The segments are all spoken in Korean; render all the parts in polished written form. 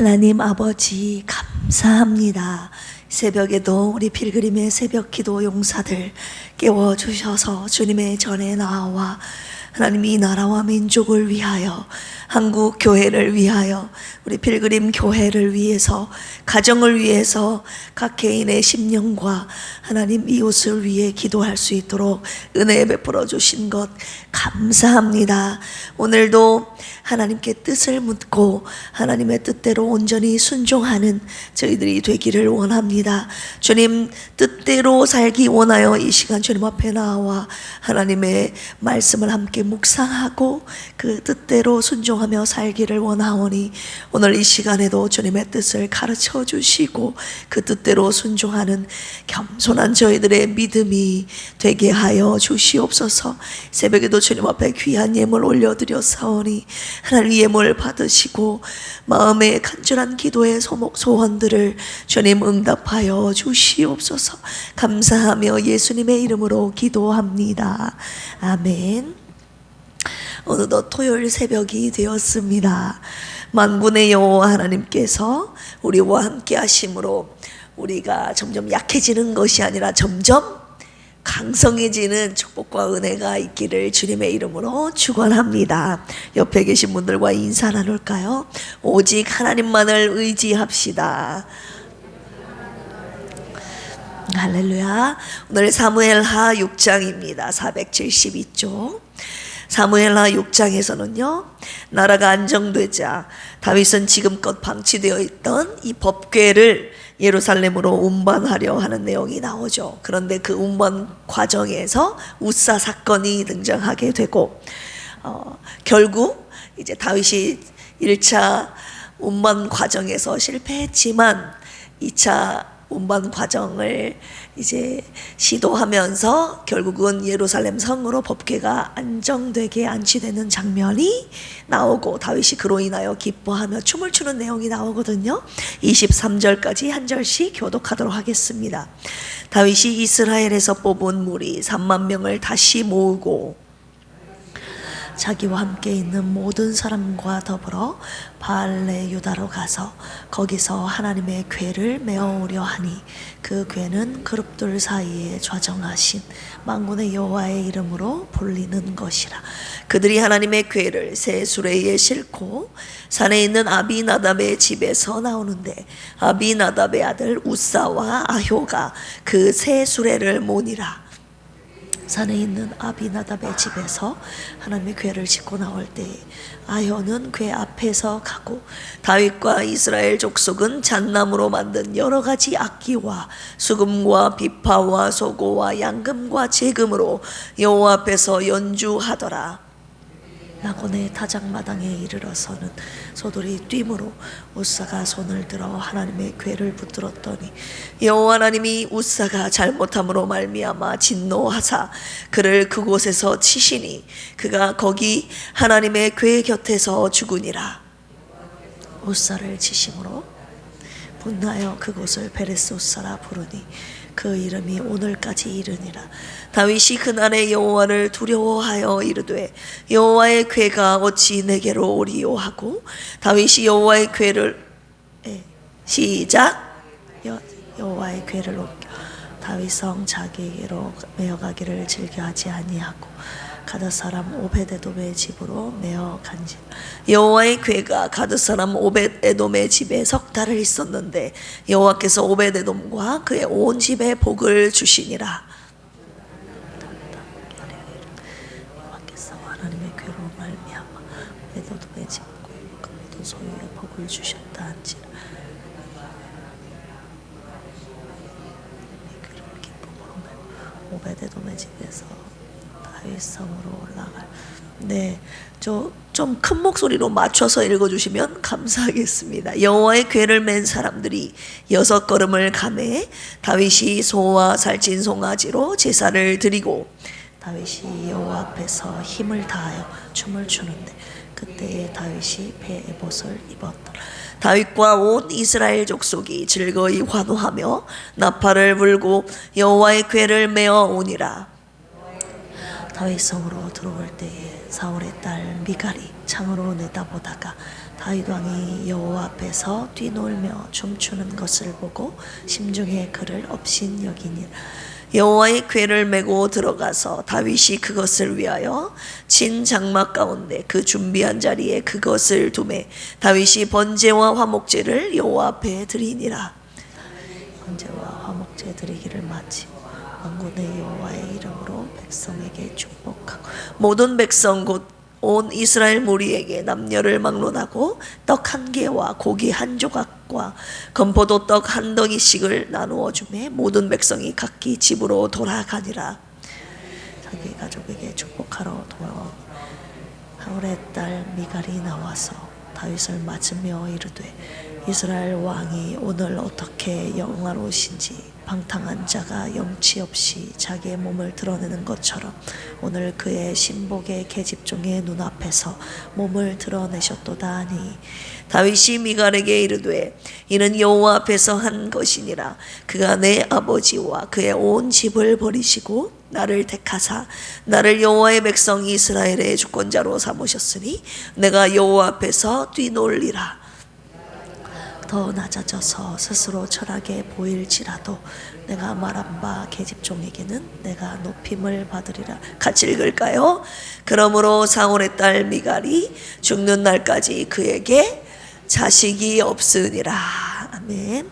하나님 아버지 감사합니다. 새벽에도 우리 필그림의 새벽 기도 용사들 깨워주셔서 주님의 전에 나와 하나님 이 나라와 민족을 위하여, 한국 교회를 위하여, 우리 필그림 교회를 위해서, 가정을 위해서, 각 개인의 심령과 하나님 이웃을 위해 기도할 수 있도록 은혜 베풀어 주신 것 감사합니다. 오늘도 하나님께 뜻을 묻고 하나님의 뜻대로 온전히 순종하는 저희들이 되기를 원합니다. 주님 뜻대로 살기 원하여 이 시간 주님 앞에 나와 하나님의 말씀을 함께 묵상하고 그 뜻대로 순종하며 살기를 원하오니 오늘 이 시간에도 주님의 뜻을 가르쳐 주시고 그 뜻대로 순종하는 겸손한 저희들의 믿음이 되게 하여 주시옵소서. 새벽에도 주님 앞에 귀한 예물 올려드렸사오니 하나님 예물 받으시고 마음의 간절한 기도의 소원들을 주님 응답하여 주시옵소서. 감사하며 예수님의 이름으로 기도합니다. 아멘. 어느덧 토요일 새벽이 되었습니다. 만군의 여호와 하나님께서 우리와 함께 하심으로 우리가 점점 약해지는 것이 아니라 점점 강성해지는 축복과 은혜가 있기를 주님의 이름으로 축원합니다. 옆에 계신 분들과 인사 나눌까요? 오직 하나님만을 의지합시다. 할렐루야. 오늘 사무엘하 6장입니다. 472쪽. 사무엘하 6장에서는요, 나라가 안정되자 다윗은 지금껏 방치되어 있던 이 법궤를 예루살렘으로 운반하려 하는 내용이 나오죠. 그런데 그 운반 과정에서 우사 사건이 등장하게 되고 결국 이제 다윗이 1차 운반 과정에서 실패했지만 2차 운반 과정을 이제 시도하면서 결국은 예루살렘 성으로 법궤가 안정되게 안치되는 장면이 나오고 다윗이 그로 인하여 기뻐하며 춤을 추는 내용이 나오거든요. 23절까지 한 절씩 교독하도록 하겠습니다. 다윗이 이스라엘에서 뽑은 무리 3만 명을 다시 모으고 자기와 함께 있는 모든 사람과 더불어 바알레 유다로 가서 거기서 하나님의 궤를 메어오려 하니 그 궤는 그룹들 사이에 좌정하신 만군의 여호와의 이름으로 불리는 것이라. 그들이 하나님의 궤를 새 수레에 싣고 산에 있는 아비나답의 집에서 나오는데 아비나답의 아들 우사와 아효가 그 새 수레를 모니라. 산에 있는 아비나답의 집에서 하나님의 궤를 싣고 나올 때 아효는 궤 앞에서 가고 다윗과 이스라엘 족속은 잣나무로 만든 여러 가지 악기와 수금과 비파와 소고와 양금과 제금으로 여호와 앞에서 연주하더라. 나곤의 타작마당에 이르러서는 소들이 뛰므로 우사가 손을 들어 하나님의 궤를 붙들었더니 여호와 하나님이 우사가 잘못함으로 말미암아 진노하사 그를 그곳에서 치시니 그가 거기 하나님의 궤 곁에서 죽으니라. 우사를 치심으로 분하여 그곳을 베레스 우사라 부르니 그 이름이 오늘까지 이르니라. 다윗이 그날에 여호와를 두려워하여 이르되 여호와의 궤가 어찌 내게로 오리요 하고 다윗이 여호와의 궤를 시작 여호와의 궤를 옮겨 다윗성 자기에게로 메어가기를 즐겨하지 아니하고 가드 사람 오벳에돔의 집으로 메어 간지. 여호와의 궤가 가드 사람 오벳에돔의 집에 석 달을 있었는데 여호와께서 오벳에돔과 그의 온 집에 복을 주시니라. 여호와께서 하나님의 궤로 말미암아 오벳에돔의 집과 모든 소유에 복을 주셨다 한지라. 궤를 기쁨으로 메고 오벳에돔의 집에서 다윗성으로 올라갈. 네, 좀 큰 목소리로 맞춰서 읽어주시면 감사하겠습니다. 여호와의 궤를 맨 사람들이 6걸음을 가매 다윗이 소와 살찐 송아지로 제사를 드리고 다윗이 여호와 앞에서 힘을 다하여 춤을 추는데 그때에 다윗이 배 에봇을 입었더라. 다윗과 온 이스라엘 족속이 즐거이 환호하며 나팔을 불고 여호와의 궤를 메어 오니라. 다윗 성으로 들어올 때에 사울의 딸 미갈이 창으로 내다보다가 다윗 왕이 여호와 앞에서 뛰놀며 춤추는 것을 보고 심중에 그를 업신여기니라. 여호와의 궤를 메고 들어가서 다윗이 그것을 위하여 진 장막 가운데 그 준비한 자리에 그것을 두매 다윗이 번제와 화목제를 여호와 앞에 드리니라. 번제와 화목제 드리기를 마치고 만군의 여호와의 이름으로 백성에게 축복하고 모든 백성 곧 온 이스라엘 무리에게 남녀를 막론하고 떡 한 개와 고기 한 조각과 건포도 떡 한 덩이씩을 나누어 주매 모든 백성이 각기 집으로 돌아가니라. 자기 가족에게 축복하러 돌아온 사울의 딸 미갈이 나와서 다윗을 맞으며 이르되 이스라엘 왕이 오늘 어떻게 영화로우신지 방탕한 자가 염치 없이 자기의 몸을 드러내는 것처럼 오늘 그의 신복의 계집종의 눈앞에서 몸을 드러내셨도다 하니 다윗이 미갈에게 이르되 이는 여호와 앞에서 한 것이니라. 그가 내 아버지와 그의 온 집을 버리시고 나를 택하사 나를 여호와의 백성 이스라엘의 주권자로 삼으셨으니 내가 여호와 앞에서 뛰놀리라. 더 낮아져서 스스로 철하게 보일지라도 내가 말한 바 계집종에게는 내가 높임을 받으리라. 같이 읽을까요? 그러므로 사울의 딸 미갈이 죽는 날까지 그에게 자식이 없으니라. 아멘.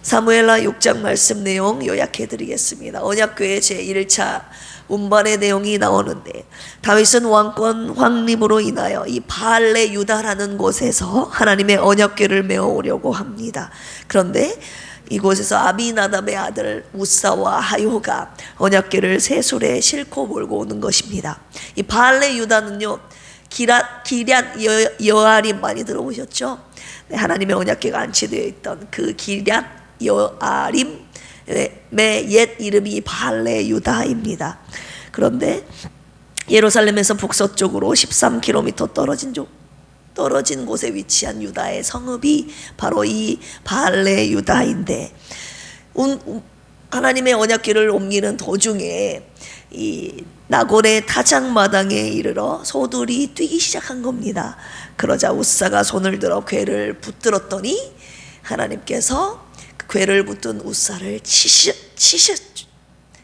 사무엘하 6장 말씀 내용 요약해 드리겠습니다. 언약궤의 제1차 운반의 내용이 나오는데 다윗은 왕권 확립으로 인하여 이 바알레 유다라는 곳에서 하나님의 언약궤를 메어오려고 합니다. 그런데 이곳에서 아비나답의 아들 우사와 하요가 언약궤를 세술에 싣고 몰고 오는 것입니다. 이 바알레 유다는요 기럇 여아림 많이 들어보셨죠? 네, 하나님의 언약궤가 안치되어 있던 그 기럇 여아림의 옛 이름이 바알레 유다입니다. 그런데 예루살렘에서 북서쪽으로 13km 떨어진 곳에 위치한 유다의 성읍이 바로 이 바알레 유다인데 하나님의 언약궤를 옮기는 도중에 이 나곤의 타작마당에 이르러 소들이 뛰기 시작한 겁니다. 그러자 우사가 손을 들어 궤를 붙들었더니 하나님께서 그 궤를 붙든 우사를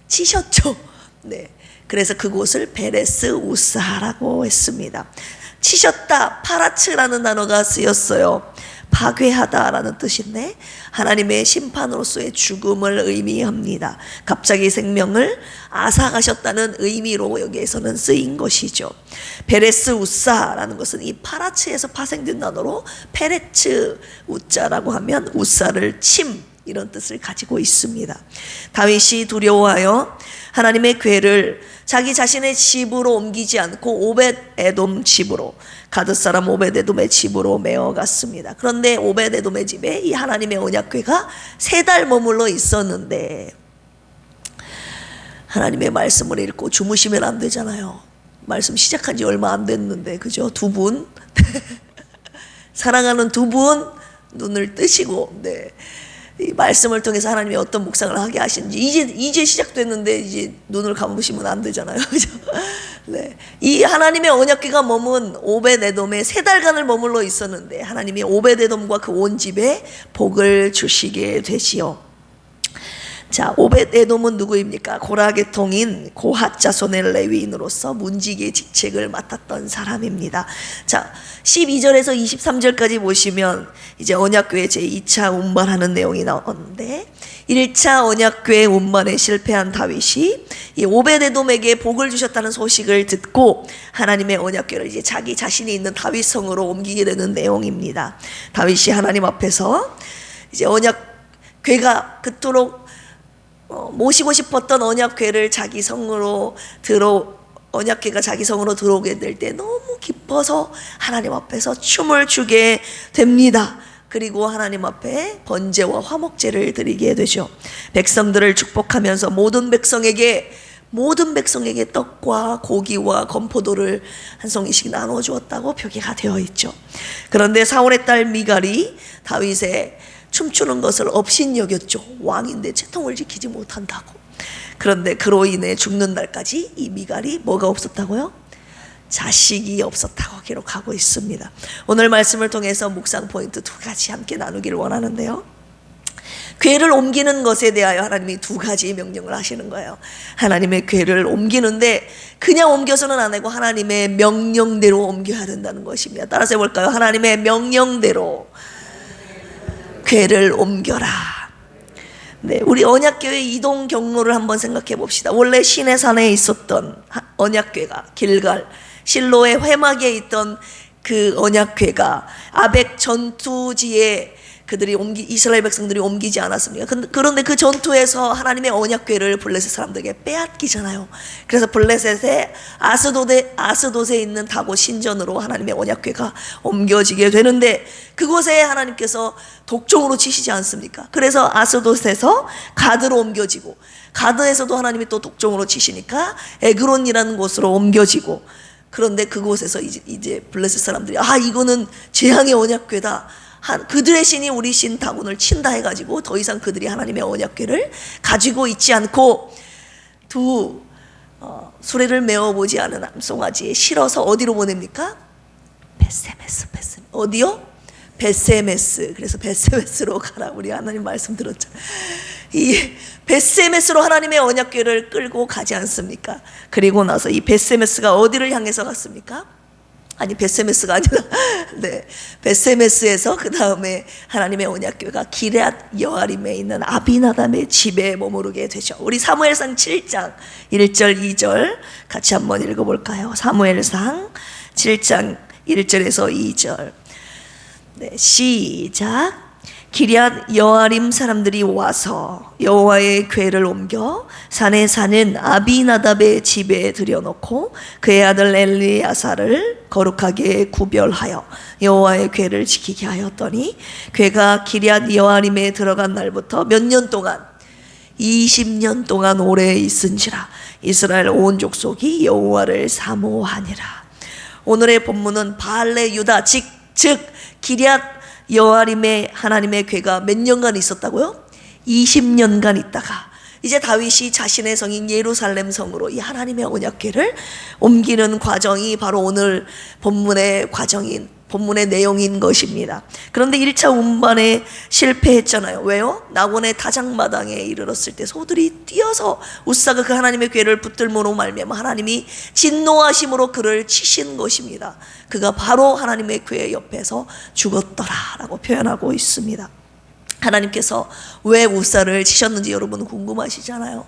치셨죠. 네. 그래서 그곳을 베레스 우사라고 했습니다. 치셨다, 파라츠라는 단어가 쓰였어요. 파괴하다라는 뜻인데 하나님의 심판으로서의 죽음을 의미합니다. 갑자기 생명을 앗아가셨다는 의미로 여기에서는 쓰인 것이죠. 베레스 우사라는 것은 이 파라츠에서 파생된 단어로 페레츠 우자라고 하면 우사를 침 이런 뜻을 가지고 있습니다. 다윗이 두려워하여 하나님의 궤를 자기 자신의 집으로 옮기지 않고 오벳에돔 집으로 가드 사람 오벳에돔의 집으로 메어갔습니다. 그런데 오벳에돔의 집에 이 하나님의 언약궤가 3달 머물러 있었는데 하나님의 말씀을 읽고 주무시면 안 되잖아요. 말씀 시작한 지 얼마 안 됐는데 그죠? 두 분 사랑하는 두 분 눈을 뜨시고 이 말씀을 통해서 하나님이 어떤 묵상을 하게 하시는지 이제 시작됐는데 이제 눈을 감으시면 안 되잖아요. 그죠? 네. 이 하나님의 언약궤가 머문 오벳에돔에 3달간을 머물러 있었는데 하나님이 오벳에돔과 그 온 집에 복을 주시게 되시오. 자, 오벳에돔은 누구입니까? 고라의 통인 고핫 자손의 레위인으로서 문지기의 직책을 맡았던 사람입니다. 자, 12절에서 23절까지 보시면 이제 언약궤 제2차 운반하는 내용이 나오는데 1차 언약궤 운반에 실패한 다윗이 이 오벳에돔에게 복을 주셨다는 소식을 듣고 하나님의 언약궤를 이제 자기 자신이 있는 다윗성으로 옮기게 되는 내용입니다. 다윗이 하나님 앞에서 이제 언약궤가 그토록 모시고 싶었던 언약궤를 자기 성으로 언약궤가 자기 성으로 들어오게 될 때 너무 기뻐서 하나님 앞에서 춤을 추게 됩니다. 그리고 하나님 앞에 번제와 화목제를 드리게 되죠. 백성들을 축복하면서 모든 백성에게 떡과 고기와 건포도를 한 송이씩 나눠 주었다고 표기가 되어 있죠. 그런데 사울의 딸 미갈이 다윗의 춤추는 것을 업신여겼죠. 왕인데 채통을 지키지 못한다고. 그런데 그로 인해 죽는 날까지 이 미갈이 뭐가 없었다고요? 자식이 없었다고 기록하고 있습니다. 오늘 말씀을 통해서 묵상 포인트 두 가지 함께 나누기를 원하는데요. 궤를 옮기는 것에 대하여 하나님이 두 가지 명령을 하시는 거예요. 하나님의 궤를 옮기는데 그냥 옮겨서는 안 되고 하나님의 명령대로 옮겨야 된다는 것입니다. 따라서 해볼까요? 하나님의 명령대로 궤를 옮겨라. 네, 우리 언약궤회 이동 경로를 한번 생각해 봅시다. 원래 시내산에 있었던 언약궤가 길갈, 실로의 회막에 있던 그 언약궤가 아벡 전투지에 이스라엘 백성들이 옮기지 않았습니까? 그런데 그 전투에서 하나님의 언약궤를 블레셋 사람들에게 빼앗기잖아요. 그래서 블레셋의 아스돗에 있는 다고 신전으로 하나님의 언약궤가 옮겨지게 되는데 그곳에 하나님께서 독종으로 치시지 않습니까? 그래서 아스돗에서 가드로 옮겨지고 가드에서도 하나님이 또 독종으로 치시니까 에그론이라는 곳으로 옮겨지고 그런데 그곳에서 이제 블레셋 사람들이 이거는 재앙의 언약궤다. 그들의 신이 우리 신 다곤을 친다 해가지고 더 이상 그들이 하나님의 언약궤를 가지고 있지 않고 수레를 메어보지 않은 암송아지에 실어서 어디로 보냅니까? 베세메스. 어디요? 베세메스. 그래서 베세메스로 가라. 우리 하나님 말씀 들었죠. 이 베세메스로 하나님의 언약궤를 끌고 가지 않습니까? 그리고 나서 이 베세메스가 어디를 향해서 갔습니까? 아니 베세메스가 아니라 베세메스에서 그 다음에 하나님의 언약궤가 기럇 여아림에 있는 아비나답의 집에 머무르게 되죠. 우리 사무엘상 7장 1절 2절 같이 한번 읽어볼까요? 사무엘상 7장 1절에서 2절 시작. 기럇 여아림 사람들이 와서 여호와의 궤를 옮겨 산에 사는 아비나답의 집에 들여놓고 그의 아들 엘리야사를 거룩하게 구별하여 여호와의 궤를 지키게 하였더니 궤가 기럇 여아림에 들어간 날부터 몇 년 동안 20년 동안 오래 있은지라 이스라엘 온 족속이 여호와를 사모하니라. 오늘의 본문은 바알레 유다 즉 기럇 여아림에 하나님의 궤가 몇 년간 있었다고요? 20년간 있다가 이제 다윗이 자신의 성인 예루살렘 성으로 이 하나님의 언약궤를 옮기는 과정이 바로 오늘 본문의 내용인 것입니다. 그런데 1차 운반에 실패했잖아요. 왜요? 낙원의 다장마당에 이르렀을 때 소들이 뛰어서 우사가 그 하나님의 궤를 붙들므로 말미암아 하나님이 진노하심으로 그를 치신 것입니다. 그가 바로 하나님의 궤 옆에서 죽었더라라고 표현하고 있습니다. 하나님께서 왜 우사를 치셨는지 여러분 궁금하시잖아요.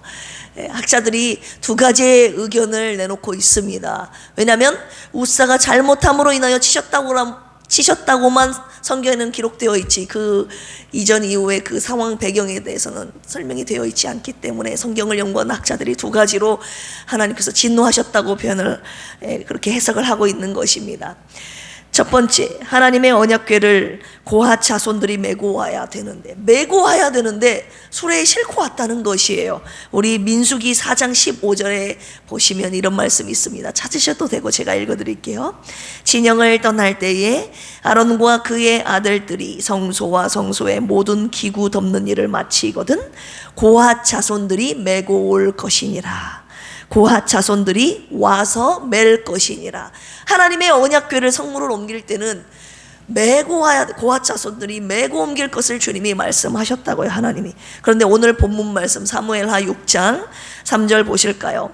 학자들이 두 가지의 의견을 내놓고 있습니다. 왜냐하면 우사가 잘못함으로 인하여 치셨다고만 성경에는 기록되어 있지 그 이전 이후의 그 상황 배경에 대해서는 설명이 되어 있지 않기 때문에 성경을 연구한 학자들이 두 가지로 하나님께서 진노하셨다고 표현을 그렇게 해석을 하고 있는 것입니다. 첫 번째, 하나님의 언약궤를 고핫 자손들이 메고 와야 되는데 수레에 싣고 왔다는 것이에요. 우리 민수기 4장 15절에 보시면 이런 말씀이 있습니다. 찾으셔도 되고 제가 읽어드릴게요. 진영을 떠날 때에 아론과 그의 아들들이 성소와 성소의 모든 기구 덮는 일을 마치거든 고핫 자손들이 메고 올 것이니라. 고핫 자손들이 와서 맬 것이니라. 하나님의 언약궤를 성물을 옮길 때는 고핫 자손들이 메고 옮길 것을 주님이 말씀하셨다고요. 하나님이. 그런데 오늘 본문 말씀 사무엘하 6장 3절 보실까요?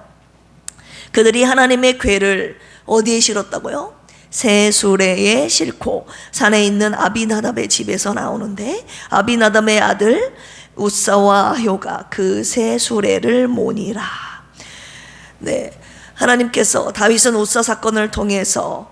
그들이 하나님의 궤를 어디에 실었다고요? 새 수레에 싣고 산에 있는 아비나답의 집에서 나오는데 아비나답의 아들 우사와 아효가 그 새 수레를 모니라. 하나님께서 다윗은 우사 사건을 통해서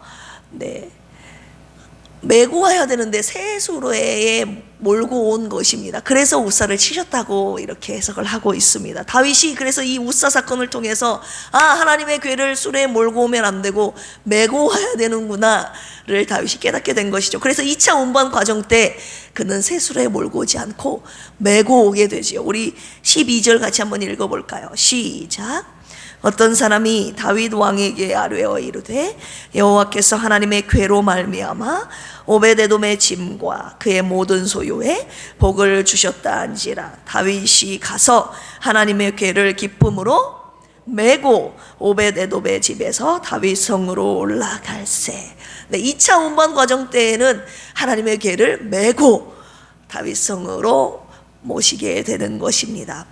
메고 와야 되는데 새 수레에 몰고 온 것입니다. 그래서 우사를 치셨다고 이렇게 해석을 하고 있습니다. 다윗이 그래서 이 우사 사건을 통해서 하나님의 궤를 수레에 몰고 오면 안 되고 메고 와야 되는구나를 다윗이 깨닫게 된 것이죠. 그래서 2차 운반 과정 때 그는 새 수레에 몰고 오지 않고 메고 오게 되지요. 우리 12절 같이 한번 읽어볼까요? 시작. 어떤 사람이 다윗 왕에게 아뢰어 이르되 여호와께서 하나님의 궤로 말미암아 오베데돔의 짐과 그의 모든 소유에 복을 주셨다 한지라. 다윗이 가서 하나님의 궤를 기쁨으로 메고 오벳에돔의 집에서 다윗 성으로 올라갈세. 네, 2차 운반 과정 때에는 하나님의 궤를 메고 다윗 성으로 모시게 되는 것입니다.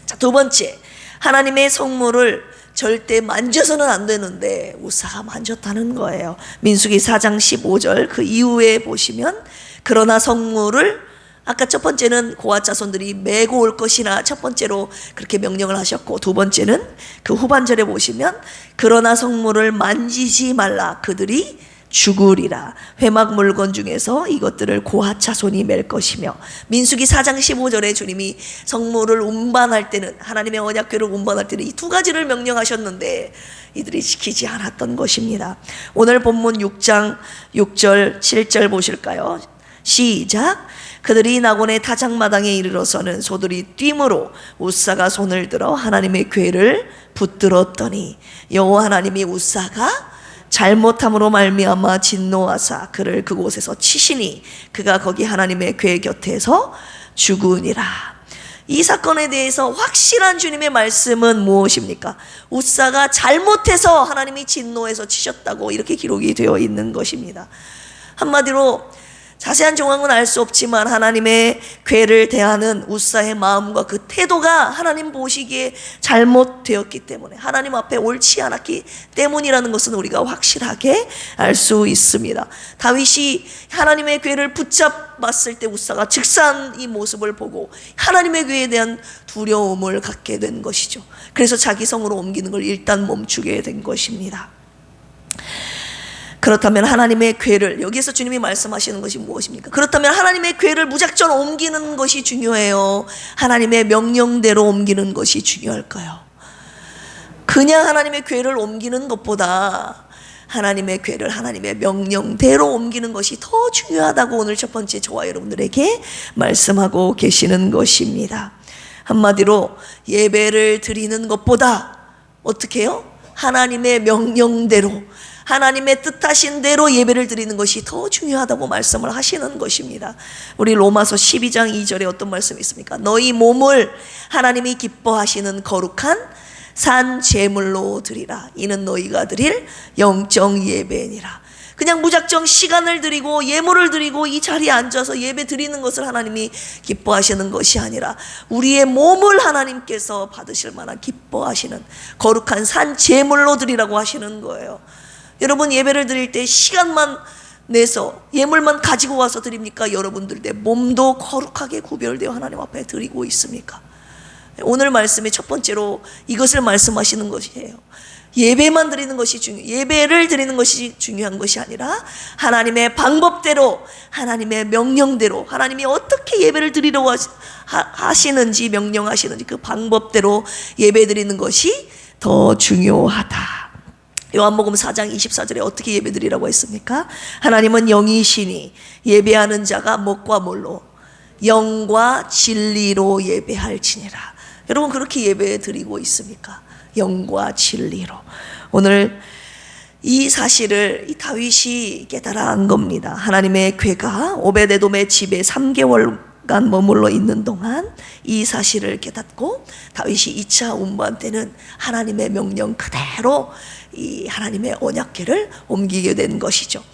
자, 두 번째, 하나님의 성물을 절대 만져서는 안 되는데 우사가 만졌다는 거예요. 민수기 4장 15절 그 이후에 보시면 그러나 성물을 아까 첫 번째는 고앗 자손들이 메고 올 것이나 첫 번째로 그렇게 명령을 하셨고, 두 번째는 그 후반절에 보시면 그러나 성물을 만지지 말라 그들이 죽으리라. 회막 물건 중에서 이것들을 고앗 자손이 맬 것이며, 민수기 4장 15절에 주님이 성물을 운반할 때는, 하나님의 언약궤를 운반할 때는 이 두 가지를 명령하셨는데 이들이 지키지 않았던 것입니다. 오늘 본문 6장 6절 7절 보실까요? 시작. 그들이 나곤의 타작마당에 이르러서는 소들이 뛰므로 우사가 손을 들어 하나님의 궤를 붙들었더니 여호와 하나님이 우사가 잘못함으로 말미암아 진노하사 그를 그곳에서 치시니 그가 거기 하나님의 궤 곁에서 죽으니라. 이 사건에 대해서 확실한 주님의 말씀은 무엇입니까? 우사가 잘못해서 하나님이 진노해서 치셨다고 이렇게 기록이 되어 있는 것입니다. 한마디로 자세한 정황은 알 수 없지만 하나님의 궤를 대하는 우사의 마음과 그 태도가 하나님 보시기에 잘못되었기 때문에, 하나님 앞에 옳지 않았기 때문이라는 것은 우리가 확실하게 알 수 있습니다. 다윗이 하나님의 궤를 붙잡았을 때 우사가 즉사한 이 모습을 보고 하나님의 궤에 대한 두려움을 갖게 된 것이죠. 그래서 자기 성으로 옮기는 걸 일단 멈추게 된 것입니다. 그렇다면 하나님의 궤를, 여기에서 주님이 말씀하시는 것이 무엇입니까? 그렇다면 하나님의 궤를 무작정 옮기는 것이 중요해요? 하나님의 명령대로 옮기는 것이 중요할까요? 그냥 하나님의 궤를 옮기는 것보다 하나님의 궤를 하나님의 명령대로 옮기는 것이 더 중요하다고 오늘 첫 번째 저와 여러분들에게 말씀하고 계시는 것입니다. 한마디로 예배를 드리는 것보다 어떻게 해요? 하나님의 명령대로, 하나님의 뜻하신 대로 예배를 드리는 것이 더 중요하다고 말씀을 하시는 것입니다. 우리 로마서 12장 2절에 어떤 말씀이 있습니까? 너희 몸을 하나님이 기뻐하시는 거룩한 산 제물로 드리라. 이는 너희가 드릴 영적 예배니라. 그냥 무작정 시간을 드리고 예물을 드리고 이 자리에 앉아서 예배 드리는 것을 하나님이 기뻐하시는 것이 아니라 우리의 몸을 하나님께서 받으실 만한 기뻐하시는 거룩한 산 제물로 드리라고 하시는 거예요. 여러분, 예배를 드릴 때 시간만 내서 예물만 가지고 와서 드립니까? 여러분들 내 몸도 거룩하게 구별되어 하나님 앞에 드리고 있습니까? 오늘 말씀의 첫 번째로 이것을 말씀하시는 것이에요. 예배만 드리는 것이 예배를 드리는 것이 중요한 것이 아니라 하나님의 방법대로, 하나님의 명령대로, 하나님이 어떻게 예배를 드리려고 하시는지, 명령하시는지 그 방법대로 예배 드리는 것이 더 중요하다. 요한복음 4장 24절에 어떻게 예배드리라고 했습니까? 하나님은 영이시니 예배하는 자가 무엇과 뭘로? 영과 진리로 예배할지니라. 여러분, 그렇게 예배드리고 있습니까? 영과 진리로. 오늘 이 사실을 이 다윗이 깨달아 안 겁니다. 하나님의 궤가 오벳에돔의 집에 3개월간 머물러 있는 동안 이 사실을 깨닫고 다윗이 2차 운반 때는 하나님의 명령 그대로 이 하나님의 언약궤를 옮기게 된 것이죠.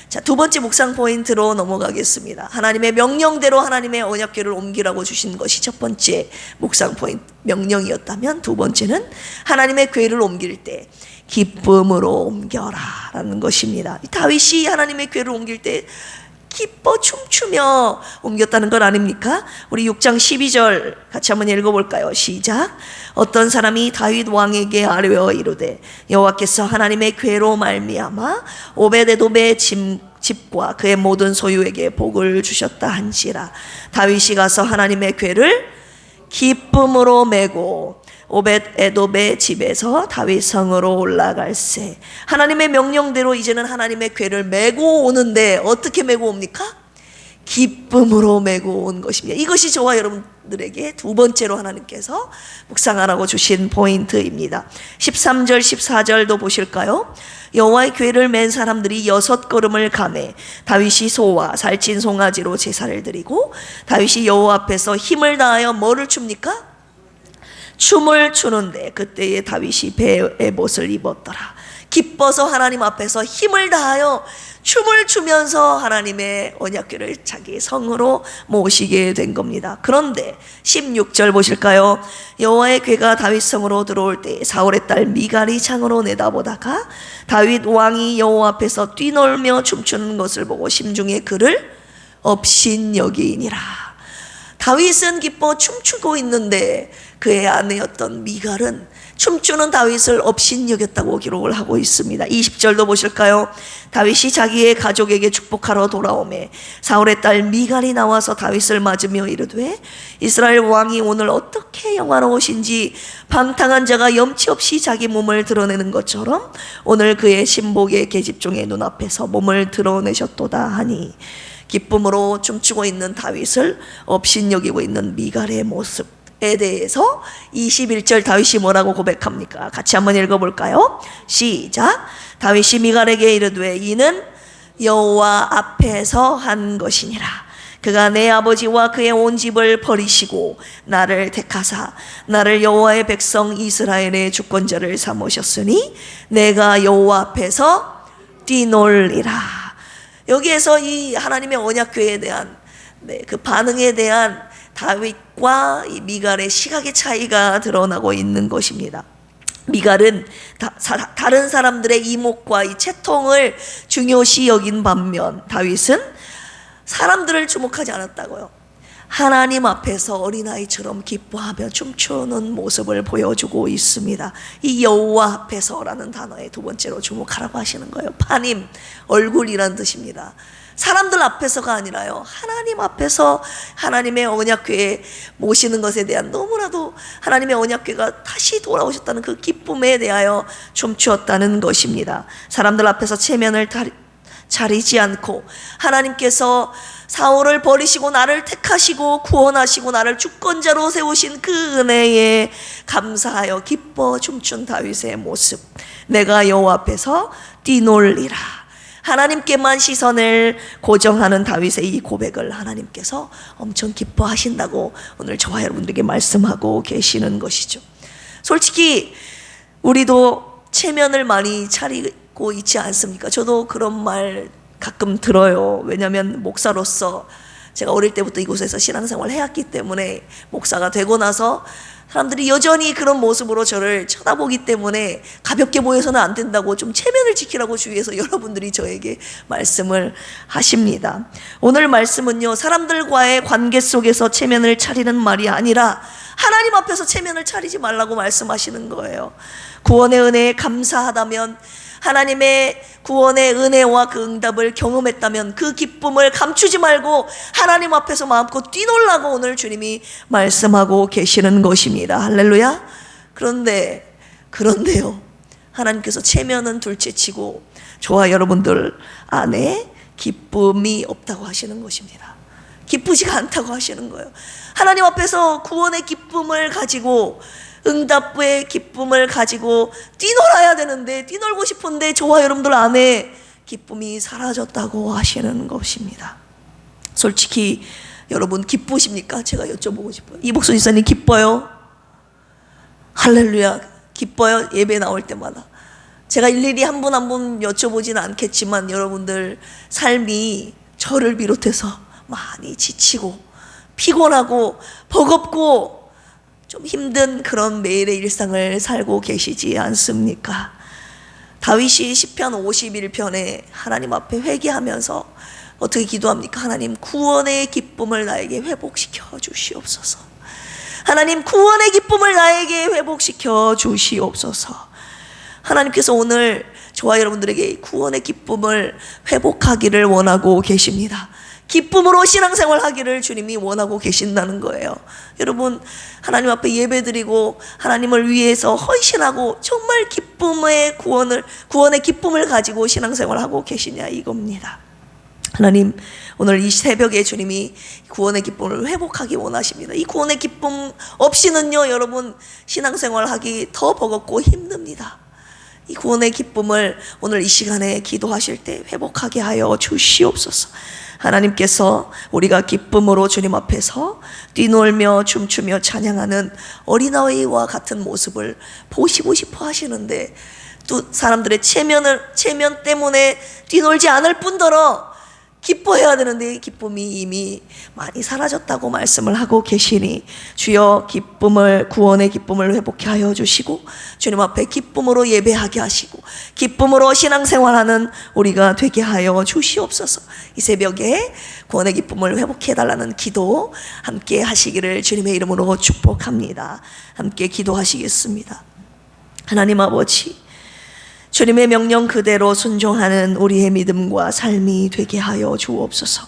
자, 두 번째 묵상 포인트로 넘어가겠습니다. 하나님의 명령대로 하나님의 언약궤를 옮기라고 주신 것이 첫 번째 묵상 포인트, 명령이었다면 두 번째는 하나님의 궤를 옮길 때 기쁨으로 옮겨라 라는 것입니다. 다윗이 하나님의 궤를 옮길 때 기뻐 춤추며 옮겼다는 것 아닙니까? 우리 6장 12절 같이 한번 읽어볼까요? 시작. 어떤 사람이 다윗 왕에게 아뢰어 이르되 여호와께서 하나님의 궤로 말미암아 오벳에돔의 집과 그의 모든 소유에게 복을 주셨다 한지라. 다윗이 가서 하나님의 궤를 기쁨으로 메고 오벳에돔의 집에서 다윗 성으로 올라갈세. 하나님의 명령대로 이제는 하나님의 궤를 메고 오는데 어떻게 메고 옵니까? 기쁨으로 메고 온 것입니다. 이것이 저와 여러분들에게 두 번째로 하나님께서 묵상하라고 주신 포인트입니다. 13절 14절도 보실까요? 여호와의 궤를 맨 사람들이 6걸음을 가매 다윗이 소와 살찐 송아지로 제사를 드리고 다윗이 여호와 앞에서 힘을 다하여 뭐를 춥니까? 춤을 추는데 그때에 다윗이 배의 못을 입었더라. 기뻐서 하나님 앞에서 힘을 다하여 춤을 추면서 하나님의 언약궤를 자기 성으로 모시게 된 겁니다. 그런데 16절 보실까요? 여호와의 궤가 다윗 성으로 들어올 때 사울의 딸 미갈이 창으로 내다보다가 다윗 왕이 여호와 앞에서 뛰놀며 춤추는 것을 보고 심중에 그를 업신여기니라. 다윗은 기뻐 춤추고 있는데 그의 아내였던 미갈은 춤추는 다윗을 업신여겼다고 기록을 하고 있습니다. 20절도 보실까요? 다윗이 자기의 가족에게 축복하러 돌아오매 사울의 딸 미갈이 나와서 다윗을 맞으며 이르되 이스라엘 왕이 오늘 어떻게 영화로우신지 방탕한 자가 염치 없이 자기 몸을 드러내는 것처럼 오늘 그의 신복의 계집종의 눈앞에서 몸을 드러내셨도다 하니 기쁨으로 춤추고 있는 다윗을 업신여기고 있는 미갈의 모습에 대해서 21절 다윗이 뭐라고 고백합니까? 같이 한번 읽어볼까요? 시작. 다윗이 미갈에게 이르되 이는 여호와 앞에서 한 것이니라. 그가 내 아버지와 그의 온 집을 버리시고 나를 택하사 나를 여호와의 백성 이스라엘의 주권자를 삼으셨으니 내가 여호와 앞에서 뛰놀리라. 여기에서 이 하나님의 언약궤에 대한 그 반응에 대한 다윗과 이 미갈의 시각의 차이가 드러나고 있는 것입니다. 미갈은 다른 사람들의 이목과 이 채통을 중요시 여긴 반면 다윗은 사람들을 주목하지 않았다고요. 하나님 앞에서 어린아이처럼 기뻐하며 춤추는 모습을 보여주고 있습니다. 이 여호와 앞에서라는 단어에 두 번째로 주목하라고 하시는 거예요. 파님, 얼굴이란 뜻입니다. 사람들 앞에서가 아니라요, 하나님 앞에서 하나님의 언약궤에 모시는 것에 대한 너무나도 하나님의 언약궤가 다시 돌아오셨다는 그 기쁨에 대하여 춤추었다는 것입니다. 사람들 앞에서 체면을 차리지 않고 하나님께서 사울을 버리시고 나를 택하시고 구원하시고 나를 주권자로 세우신 그 은혜에 감사하여 기뻐 춤춘 다윗의 모습, 내가 여호와 앞에서 뛰놀리라. 하나님께만 시선을 고정하는 다윗의 이 고백을 하나님께서 엄청 기뻐하신다고 오늘 저와 여러분들에게 말씀하고 계시는 것이죠. 솔직히 우리도 체면을 많이 차리고 있지 않습니까? 저도 그런 말 가끔 들어요. 왜냐하면 목사로서 제가 어릴 때부터 이곳에서 신앙생활을 해왔기 때문에 목사가 되고 나서 사람들이 여전히 그런 모습으로 저를 쳐다보기 때문에 가볍게 보여서는 안 된다고 좀 체면을 지키라고 주위에서 여러분들이 저에게 말씀을 하십니다. 오늘 말씀은요, 사람들과의 관계 속에서 체면을 차리는 말이 아니라 하나님 앞에서 체면을 차리지 말라고 말씀하시는 거예요. 구원의 은혜에 감사하다면, 하나님의 구원의 은혜와 그 응답을 경험했다면 그 기쁨을 감추지 말고 하나님 앞에서 마음껏 뛰놀라고 오늘 주님이 말씀하고 계시는 것입니다. 할렐루야. 그런데요, 하나님께서 체면은 둘째치고 저와 여러분들 안에 기쁨이 없다고 하시는 것입니다. 기쁘지가 않다고 하시는 거예요. 하나님 앞에서 구원의 기쁨을 가지고, 응답의 기쁨을 가지고 뛰놀아야 되는데, 뛰놀고 싶은데 저와 여러분들 안에 기쁨이 사라졌다고 하시는 것입니다. 솔직히 여러분 기쁘십니까? 제가 여쭤보고 싶어요. 이복순 지사님 기뻐요? 할렐루야. 기뻐요? 예배 나올 때마다. 제가 일일이 한 분 한 분 여쭤보지는 않겠지만 여러분들 삶이 저를 비롯해서 많이 지치고 피곤하고 버겁고 좀 힘든 그런 매일의 일상을 살고 계시지 않습니까? 다윗이 시편 51편에 하나님 앞에 회개하면서 어떻게 기도합니까? 하나님, 구원의 기쁨을 나에게 회복시켜 주시옵소서. 하나님, 구원의 기쁨을 나에게 회복시켜 주시옵소서. 하나님께서 오늘 저와 여러분들에게 구원의 기쁨을 회복하기를 원하고 계십니다. 기쁨으로 신앙생활 하기를 주님이 원하고 계신다는 거예요. 여러분, 하나님 앞에 예배드리고 하나님을 위해서 헌신하고 정말 구원의 기쁨을 가지고 신앙생활 하고 계시냐, 이겁니다. 하나님, 오늘 이 새벽에 주님이 구원의 기쁨을 회복하기 원하십니다. 이 구원의 기쁨 없이는요, 여러분, 신앙생활 하기 더 버겁고 힘듭니다. 이 구원의 기쁨을 오늘 이 시간에 기도하실 때 회복하게 하여 주시옵소서. 하나님께서 우리가 기쁨으로 주님 앞에서 뛰놀며 춤추며 찬양하는 어린아이와 같은 모습을 보시고 싶어 하시는데, 또 사람들의 체면 때문에 뛰놀지 않을 뿐더러 기뻐해야 되는데 이 기쁨이 이미 많이 사라졌다고 말씀을 하고 계시니, 주여 기쁨을, 구원의 기쁨을 회복케 하여 주시고 주님 앞에 기쁨으로 예배하게 하시고 기쁨으로 신앙생활하는 우리가 되게 하여 주시옵소서. 이 새벽에 구원의 기쁨을 회복해 달라는 기도 함께 하시기를 주님의 이름으로 축복합니다. 함께 기도하시겠습니다. 하나님 아버지, 주님의 명령 그대로 순종하는 우리의 믿음과 삶이 되게 하여 주옵소서.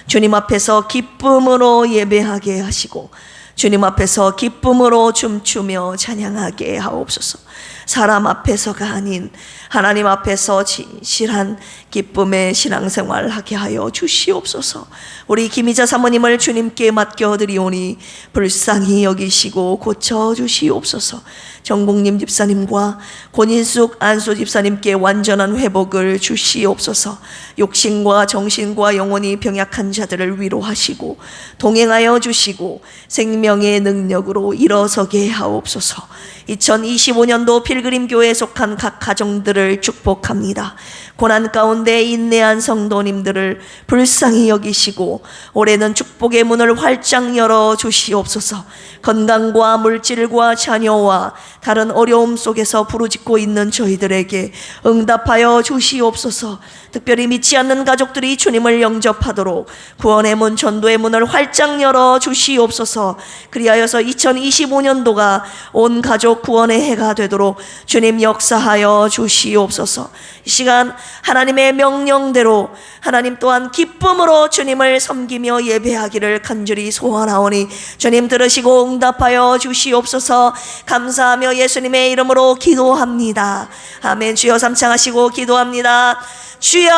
주님 앞에서 기쁨으로 예배하게 하시고 주님 앞에서 기쁨으로 춤추며 찬양하게 하옵소서. 사람 앞에서가 아닌 하나님 앞에서 진실한 기쁨의 신앙생활을 하게 하여 주시옵소서. 우리 김희자 사모님을 주님께 맡겨드리오니 불쌍히 여기시고 고쳐주시옵소서. 정국님 집사님과 권인숙 안수 집사님께 완전한 회복을 주시옵소서. 육신과 정신과 영혼이 병약한 자들을 위로하시고 동행하여 주시고 생명의 능력으로 일어서게 하옵소서. 2025년도 필그림교회에 속한 각 가정들을 축복합니다. 고난 가운데 인내한 성도님들을 불쌍히 여기시고 올해는 축복의 문을 활짝 열어 주시옵소서. 건강과 물질과 자녀와 다른 어려움 속에서 부르짖고 있는 저희들에게 응답하여 주시옵소서. 특별히 믿지 않는 가족들이 주님을 영접하도록 구원의 문, 전도의 문을 활짝 열어 주시옵소서. 그리하여서 2025년도가 온 가족 구원의 해가 되도록 주님 역사하여 주시옵소서. 이 시간 하나님의 명령대로 하나님 또한 기쁨으로 주님을 섬기며 예배하기를 간절히 소원하오니 주님 들으시고 응답하여 주시옵소서. 감사하며 예수님의 이름으로 기도합니다. 아멘. 주여 삼창하시고 기도합니다. 주여,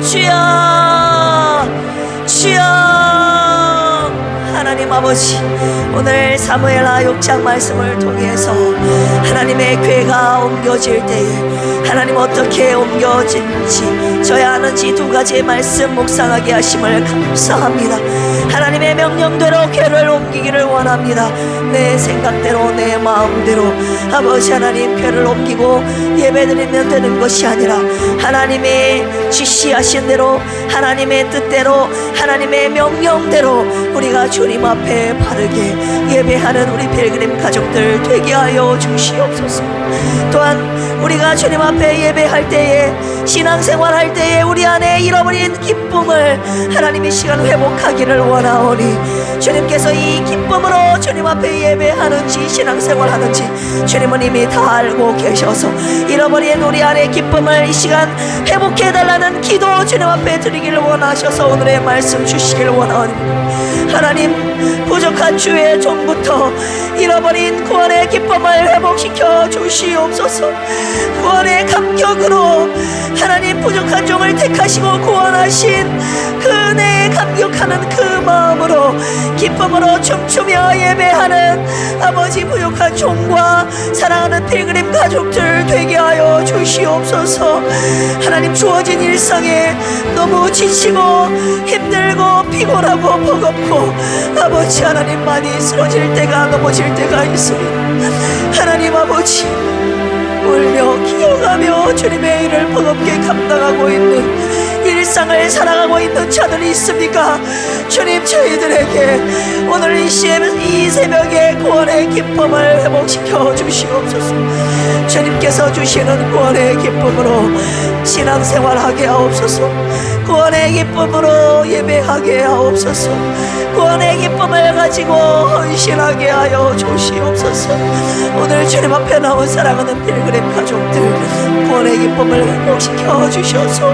주여, 주여. 하나님 아버지, 오늘 사무엘하 6장 말씀을 통해서 하나님의 궤가 옮겨질 때에 하나님 어떻게 옮겨진지 저야 아는지 두 가지의 말씀 묵상하게 하심을 감사합니다. 하나님의 명령대로 궤를 옮기기를 원합니다. 내 생각대로 내 마음대로 아버지 하나님 궤를 옮기고 예배드리면 되는 것이 아니라 하나님의 지시하신 대로 하나님의 뜻대로 하나님의 명령대로 우리가 주님 앞에 바르게 예배하는 우리 필그림 가족들 되게 하여 주시옵소서. 또한 우리가 주님 앞에 예배할 때에 신앙생활 할 때에 우리 안에 잃어버린 기쁨을 하나님 이 시간 회복하기를 원하오니 주님께서 이 기쁨으로 주님 앞에 예배하는지 신앙생활 하는지 주님은 이미 다 알고 계셔서 잃어버린 우리 안의 기쁨을 이 시간 회복해달라는 기도 주님 앞에 드리기를 원하셔서 오늘의 말씀 주시길 원하오니 하나님 부족한 주의 종부터 잃어버린 구원의 기쁨을 회복시켜 주시옵소서. 구원의 감격으로 하나님 부족한 종을 택하시고 구원하신 그 은혜에 감격하는 그 마음으로 기쁨으로 춤추며 예배하는 아버지 부족한 종과 사랑하는 필그림 가족들 되게 하여 주시옵소서. 하나님 주어진 일상에 너무 지치고 힘들고 피곤하고 버겁고 아버지 하나님 많이 쓰러질 때가 넘어질 때가 있습니다. 하나님 아버지 울며 기어가며 주님의 일을 버겁게 감당하고 있는 일상을 살아가고 있는 자들이 있습니까? 주님 저희들에게 오늘 이 새벽에 구원의 기쁨을 회복시켜 주시옵소서. 주님께서 주시는 구원의 기쁨으로 신앙생활하게 하옵소서. 구원의 기쁨으로 예배하게 하옵소서. 구원의 기쁨을 가지고 헌신하게 하여 주시옵소서. 오늘 주님 앞에 나온 사랑하는 필그림 가족들 구원의 기쁨을 회복시켜 주셔서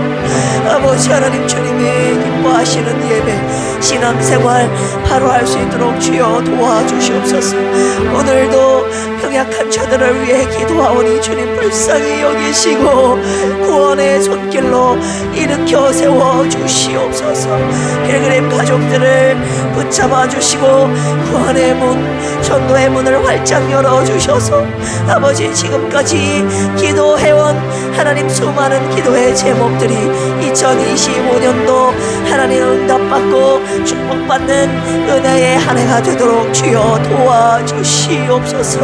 아버지 하나님 주님이 기뻐하시는 예배 신앙생활 바로 할 수 있도록 주여 도와주시옵소서. 오늘도 병약한 자들을 위해 기도하오니 주님 불쌍히 여기시고 구원의 손길로 일으켜 세워주시옵소서. 필그림 가족들을 붙잡아 주시고 구원의 문, 전도의 문을 활짝 열어주셔서 아버지 지금까지 기도해온 하나님 수많은 기도의 제목들이 2025년도 하나님 응답받고 축복받는 은혜의 한 해가 되도록 주여 도와주시옵소서.